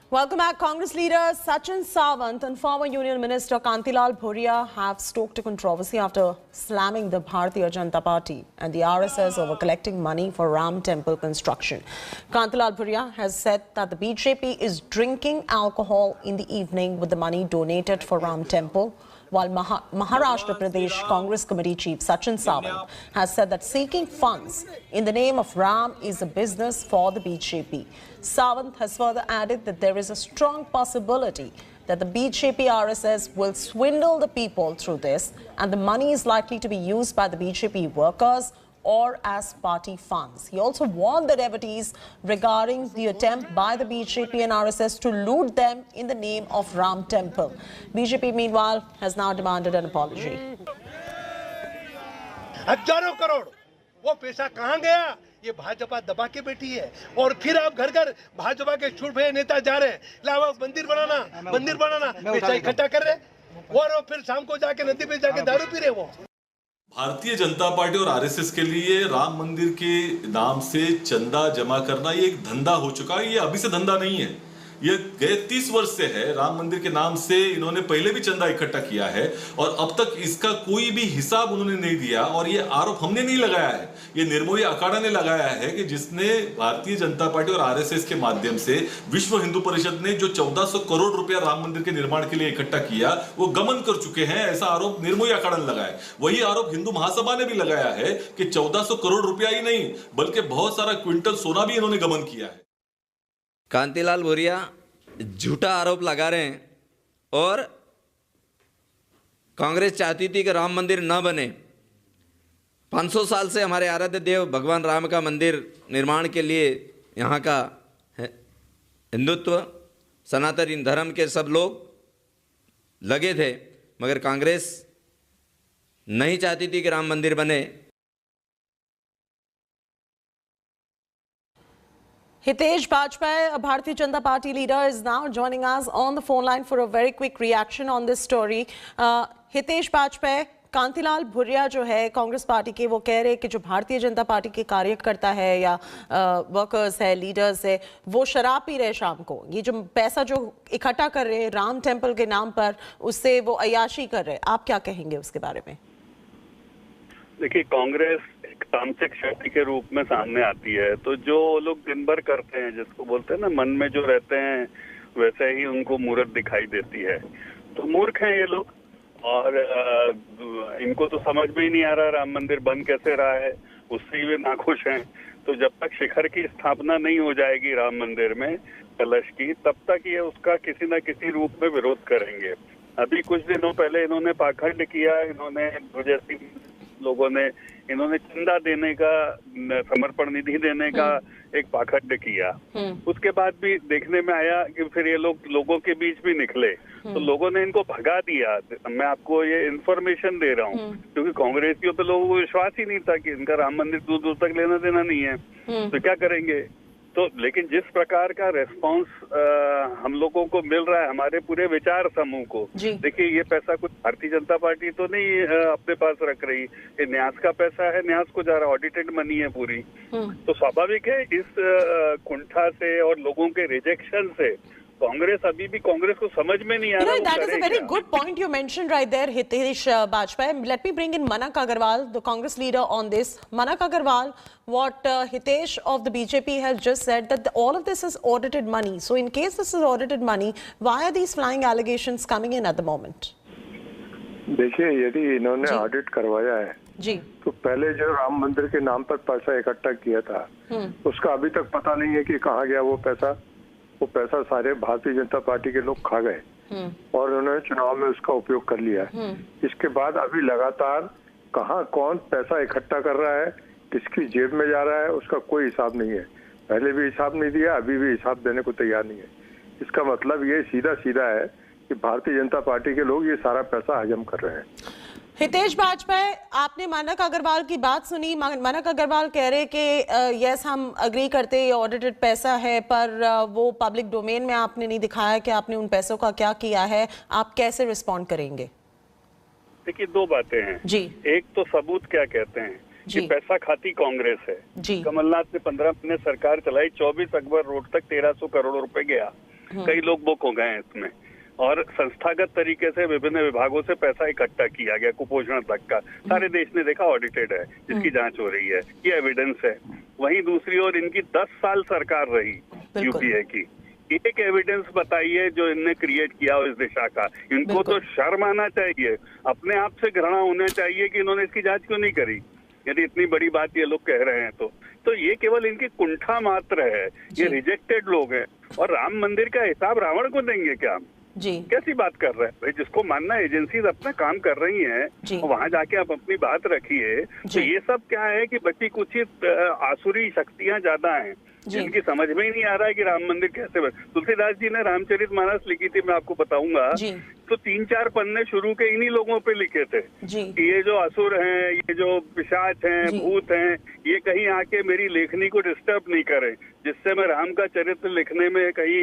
Welcome back. Congress leader Sachin Sawant and former Union Minister Kantilal Bhuria have stoked a controversy after slamming the Bharatiya Janata Party and the RSS over collecting money for Ram Temple construction. Kantilal Bhuria has said that the BJP is drinking alcohol in the evening with the money donated for Ram Temple, while Maharashtra Pradesh Congress Committee Chief Sachin Sawant has said that seeking funds in the name of Ram is a business for the BJP. Sawant has further added that there is a strong possibility that the BJP RSS will swindle the people through this, and the money is likely to be used by the BJP workers or as party funds. He also warned the devotees regarding the attempt by the BJP and RSS to loot them in the name of Ram Temple. BJP, meanwhile, has now demanded an apology. हजारों करोड़ वो पैसा कहाँ गया? ये भाजपा दबा के बैठी है और फिर आप घर घर भाजपा के छुटभे नेता जा रहे हैं, लावा मंदिर बनाना पैसा इकट्ठा कर रहे और फिर शाम को जाके नदी पे जाके दारू पी रहे। वो भारतीय जनता पार्टी और आरएसएस के लिए राम मंदिर के नाम से चंदा जमा करना ये एक धंधा हो चुका है। ये अभी से धंधा नहीं है, ये गए 30 वर्ष से है। राम मंदिर के नाम से इन्होंने पहले भी चंदा इकट्ठा किया है और अब तक इसका कोई भी हिसाब उन्होंने नहीं दिया। और ये आरोप हमने नहीं लगाया है, ये निर्मोही अखाड़ा ने लगाया है कि जिसने भारतीय जनता पार्टी और आरएसएस के माध्यम से विश्व हिंदू परिषद ने जो 1400 करोड़ रुपया राम मंदिर के निर्माण के लिए इकट्ठा किया वो गमन कर चुके हैं। ऐसा आरोप निर्मोही अखाड़ा ने लगाया। वही आरोप हिंदू महासभा ने भी लगाया है कि 1400 करोड़ रुपया ही नहीं बल्कि बहुत सारा क्विंटल सोना भी इन्होंने गमन किया है। कांतिलाल भूरिया झूठा आरोप लगा रहे हैं और कांग्रेस चाहती थी कि राम मंदिर न बने। 500 साल से हमारे आराध्य देव भगवान राम का मंदिर निर्माण के लिए यहाँ का हिंदुत्व सनातन धर्म के सब लोग लगे थे, मगर कांग्रेस नहीं चाहती थी कि राम मंदिर बने। Hitesh Bajpai, Bharatiya Janata Party leader, is now joining us on the phone line for a very quick reaction on this story. Hitesh Bajpai, Kantilal Bhuria जो है कांग्रेस पार्टी के, वो कह रहे हैं कि जो भारतीय जनता पार्टी के कार्यकर्ता है या वर्कर्स है, लीडर्स है, वो शराब पी रहे शाम को। ये जो पैसा जो इकट्ठा कर रहे हैं राम टेम्पल के नाम पर, उससे वो अय्याशी कर रहे हैं। आप क्या कहेंगे उसके बारे में? देखिए, कांग्रेस एक तामसिक शक्ति के रूप में सामने आती है, तो जो लोग दिन भर करते हैं, जिसको बोलते हैं ना मन में जो रहते हैं, वैसे ही उनको मूर्ख दिखाई देती है। तो मूर्ख हैं ये लोग और इनको तो समझ में ही नहीं आ रहा राम मंदिर बन कैसे रहा है, उससे वे नाखुश हैं। तो जब तक शिखर की स्थापना नहीं हो जाएगी राम मंदिर में कलश की, तब तक ये उसका किसी न किसी रूप में विरोध करेंगे। अभी कुछ दिनों पहले इन्होंने पाखंड किया, इन्होंने जैसी लोगों ने इन्होंने चंदा देने का, समर्पण निधि देने का एक पाखंड किया। उसके बाद भी देखने में आया कि फिर ये लोग लोगों के बीच भी निकले, तो लोगों ने इनको भगा दिया। मैं आपको ये इन्फॉर्मेशन दे रहा हूँ क्योंकि कांग्रेसियों पे लोगों को विश्वास ही नहीं था कि इनका राम मंदिर दूर दूर तक लेना देना नहीं है, तो क्या करेंगे। तो लेकिन जिस प्रकार का रेस्पॉन्स हम लोगों को मिल रहा है हमारे पूरे विचार समूह को, देखिए ये पैसा कुछ भारतीय जनता पार्टी तो नहीं अपने पास रख रही, ये न्यास का पैसा है, न्यास को जा रहा, ऑडिटेड मनी है पूरी। तो स्वाभाविक है इस कुंठा से और लोगों के रिजेक्शन से कांग्रेस अभी भी कांग्रेस को समझ में नहीं आ रहा। That is a very good point you mentioned right there, Hitesh Bajpai. Let me bring in Manak Agarwal, the Congress leader, on this. Manak Agarwal, what Hitesh of the BJP has just said, that all of this is audited money. So in case this is audited money, why are these flying allegations coming in at the moment? देखिए, यदि इन्होंने audit करवाया है जी, तो पहले जो राम मंदिर के नाम पर पैसा इकट्ठा किया था उसका अभी तक पता नहीं है कि कहाँ गया वो पैसा। वो पैसा सारे भारतीय जनता पार्टी के लोग खा गए और उन्होंने चुनाव में उसका उपयोग कर लिया। इसके बाद अभी लगातार कहाँ कौन पैसा इकट्ठा कर रहा है, किसकी जेब में जा रहा है, उसका कोई हिसाब नहीं है। पहले भी हिसाब नहीं दिया, अभी भी हिसाब देने को तैयार नहीं है। इसका मतलब ये सीधा सीधा है कि भारतीय जनता पार्टी के लोग ये सारा पैसा हजम कर रहे हैं। हितेश बाजपेयी, आपने मानक अग्रवाल की बात सुनी। मानक अग्रवाल कह रहे कि यस हम अग्री करते ये ऑडिटेड पैसा है, पर वो पब्लिक डोमेन में आपने नहीं दिखाया कि आपने उन पैसों का क्या किया है। आप कैसे रिस्पॉन्ड करेंगे? देखिए, दो बातें हैं जी। एक तो सबूत क्या कहते हैं कि पैसा खाती कांग्रेस है जी। कमलनाथ ने 15 महीने सरकार चलाई, 24 अकबर रोड तक 1300 करोड़ रुपए गया। कई लोग बुक हो गए हैं इसमें, और संस्थागत तरीके से विभिन्न विभागों से पैसा इकट्ठा किया गया, कुपोषण तक का, सारे देश ने देखा, ऑडिटेड है, जिसकी जांच हो रही है, ये एविडेंस है। वहीं दूसरी ओर इनकी 10 साल सरकार रही यूपीए की, एक एविडेंस बताइए जो इनने क्रिएट किया इस दिशा का। इनको तो शर्म आना चाहिए, अपने आप से घृणा होना चाहिए कि इन्होंने इसकी जांच क्यों नहीं करी, यदि इतनी बड़ी बात ये लोग कह रहे हैं तो ये केवल इनकी कुंठा मात्र है, ये रिजेक्टेड लोग हैं। और राम मंदिर का हिसाब रावण को देंगे क्या? जी, कैसी बात कर रहे हैं भाई? जिसको मानना एजेंसीज अपना काम कर रही हैं, वहां जाके आप अपनी बात रखिए। तो ये सब क्या है कि बची कुछ आसुरी शक्तियां ज्यादा हैं, जिनकी समझ में ही नहीं आ रहा है कि राम मंदिर कैसे बने। तुलसीदास जी ने रामचरितमानस लिखी थी, मैं आपको बताऊंगा, तो 3-4 पन्ने शुरू के इन्हीं लोगों पे लिखे थे कि ये जो असुर हैं, ये जो पिशाच हैं, भूत हैं, ये कहीं आके मेरी लेखनी को डिस्टर्ब नहीं करें, जिससे मैं राम का चरित्र लिखने में कहीं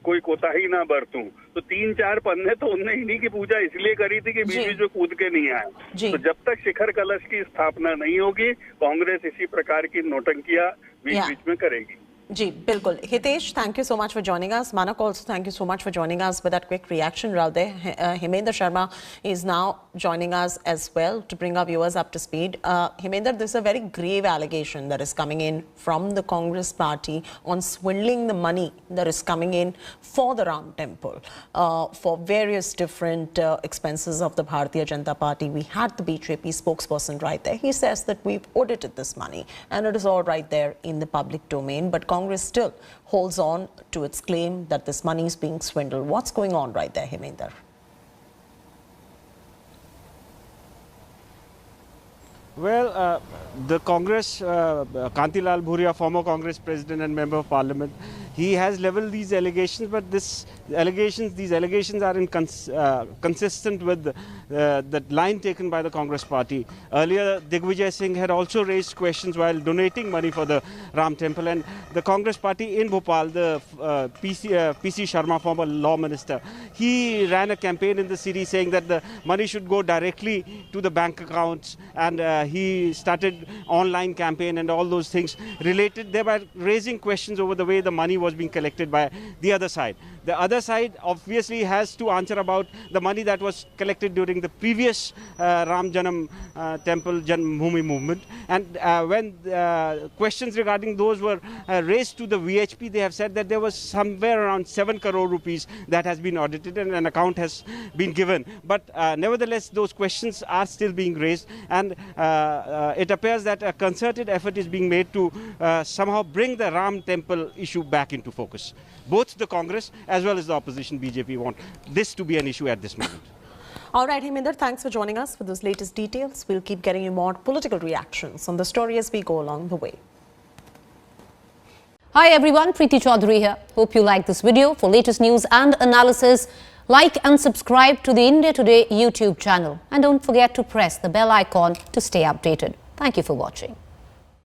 कोई कोताही ना बरतूं। तो 3-4 पन्ने तो उनने इन्हीं की पूजा इसलिए करी थी कि बीच में कूद के नहीं आए। तो जब तक शिखर कलश की स्थापना नहीं होगी, कांग्रेस इसी प्रकार की नोटंकियां बीच बीच में करेगी। जी बिल्कुल। Hitesh, thank you so much for joining us. Manak also, thank you so much for joining us with that quick reaction right there. Hemendra Sharma is now joining us as well to bring our viewers up to speed. Hemendra, this is a very grave allegation that is coming in from the Congress party on swindling the money that is coming in for the Ram temple, for various different expenses of the Bharatiya Janata Party. We had the BJP spokesperson right there. He says that we've audited this money and it is all right there in the public domain, but Congress still holds on to its claim that this money is being swindled. What's going on right there, Hemendra? Well, the Congress, Kantilal Bhuria, former Congress president and member of parliament, he has leveled these allegations, but these allegations are consistent with the line taken by the Congress party. Earlier, Digvijay Singh had also raised questions while donating money for the Ram temple, and the Congress party in Bhopal, the PC Sharma, former law minister, he ran a campaign in the city saying that the money should go directly to the bank accounts, and he started online campaign and all those things related, thereby raising questions over the way the money was being collected by the other side. The other side obviously has to answer about the money that was collected during the previous Ram Janam temple Janmbhoomi movement, and when questions regarding those were raised to the VHP, they have said that there was somewhere around 7 crore rupees that has been audited and an account has been given. But nevertheless, those questions are still being raised, and it appears that a concerted effort is being made to somehow bring the Ram temple issue back into focus. Both the Congress as well as the opposition BJP want this to be an issue at this moment. All right, Hemendra, thanks for joining us for those latest details. We'll keep getting you more political reactions on the story as we go along the way. Hi everyone, Preeti Chaudhary here. Hope you like this video. For latest news and analysis, like and subscribe to the India Today YouTube channel. And don't forget to press the bell icon to stay updated. Thank you for watching.